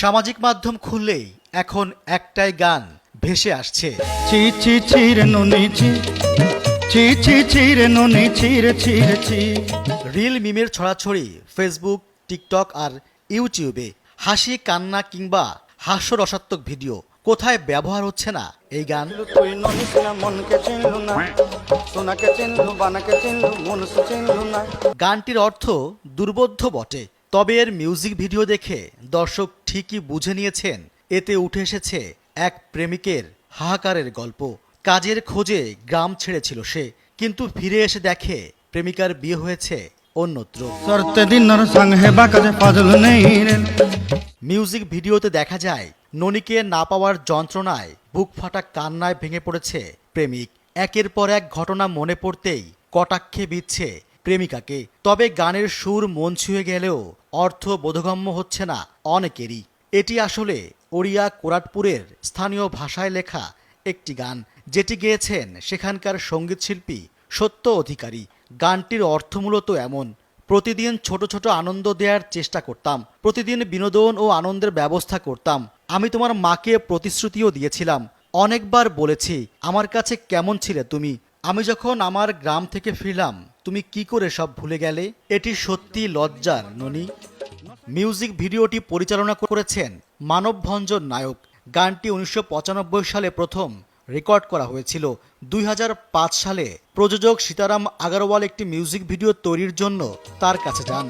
সামাজিক মাধ্যম খুললেই এখন একটাই গান ভেসে আসছে। ছি ছি ছি রে নুনি ছি, ছি ছি ছি রে নুনি ছি রে ছি রে ছি। রিল মিমের ছড়াছড়ি ফেসবুক, টিকটক আর ইউটিউবে। হাসি, কান্না কিংবা হাস্যরসাত্মক ভিডিও, কোথায় ব্যবহার হচ্ছে না এই গান? তুই ননি সিনা মনকে চিনলু না, সোনাকে চিনলু, বানাকে চিনলু, মনসু চিনলু না। গানটির অর্থ দুর্বোধ্য বটে, তবে এর মিউজিক ভিডিও দেখে দর্শক ঠিকই বুঝে নিয়েছেন এতে উঠে এসেছে এক প্রেমিকের হাহাকারের গল্প। কাজের খোঁজে গ্রাম ছেড়েছিল সে, কিন্তু ফিরে এসে দেখে প্রেমিকার বিয়ে হয়েছে অন্যত্র। সরতে দিনর সঙ্গ হেবা কাজে ফাজল নেই রে। মিউজিক ভিডিওতে দেখা যায় ননীকে না পাওয়ার যন্ত্রণায় বুক ফাটা কান্নায় ভেঙে পড়েছে প্রেমিক। একের পর এক ঘটনা মনে পড়তেই কটাক্ষে বিচ্ছে প্রেমিকাকে। তবে গানের সুর মন ছুঁয়ে গেলেও অর্থ বোধগম্য হচ্ছে না অনেকেরই। এটি আসলে ওড়িয়া কোরাটপুরের স্থানীয় ভাষায় লেখা একটি গান, যেটি গেয়েছেন সেখানকার সঙ্গীতশিল্পী সত্য অধিকারী। গানটির অর্থ মূলত এমন: প্রতিদিন ছোট ছোট আনন্দ দেওয়ার চেষ্টা করতাম, প্রতিদিন বিনোদন ও আনন্দের ব্যবস্থা করতাম। আমি তোমার মাকে প্রতিশ্রুতিও দিয়েছিলাম, অনেকবার বলেছি আমার কাছে কেমন ছিলে তুমি। আমি যখন আমার গ্রাম থেকে ফিরলাম তুমি কি করে সব ভুলে গেলে। এটি সত্যি লজ্জার ননি। মিউজিক ভিডিওটি পরিচালনা করেছেন মানবভঞ্জন নায়ক। গানটি 1995 সালে প্রথম রেকর্ড করা হয়েছিল। 2005 সালে প্রযোজক সীতারাম আগারওয়াল একটি মিউজিক ভিডিও তৈরির জন্য তার কাছে যান।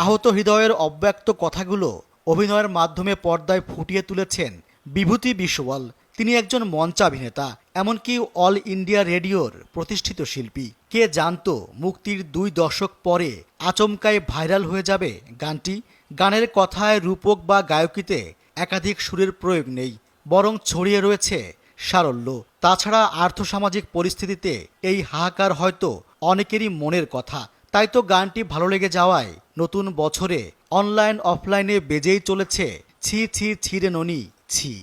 আহত হৃদয়ের অব্যক্ত কথাগুলো অভিনয়ের মাধ্যমে পর্দায় ফুটিয়ে তুলেছেন বিভূতি বিশওয়াল। তিনি একজন মঞ্চাভিনেতা, এমনকি অল ইন্ডিয়া রেডিওর প্রতিষ্ঠিত শিল্পী। কে জানতো মুক্তির 2 দশক পরে আচমকায় ভাইরাল হয়ে যাবে গানটি। গানের কথায়, রূপক বা গায়কিতে একাধিক সুরের প্রয়োগ নেই, বরং ছড়িয়ে রয়েছে সারল্য। তাছাড়া আর্থসামাজিক পরিস্থিতিতে এই হাহাকার হয়তো অনেকেরই মনের কথা। তাই তো গানটি ভালো লেগে যাওয়ায় নতুন বছরে অনলাইন অফলাইনে বেজেই চলেছে ছি ছি ছি রে ননি ছি।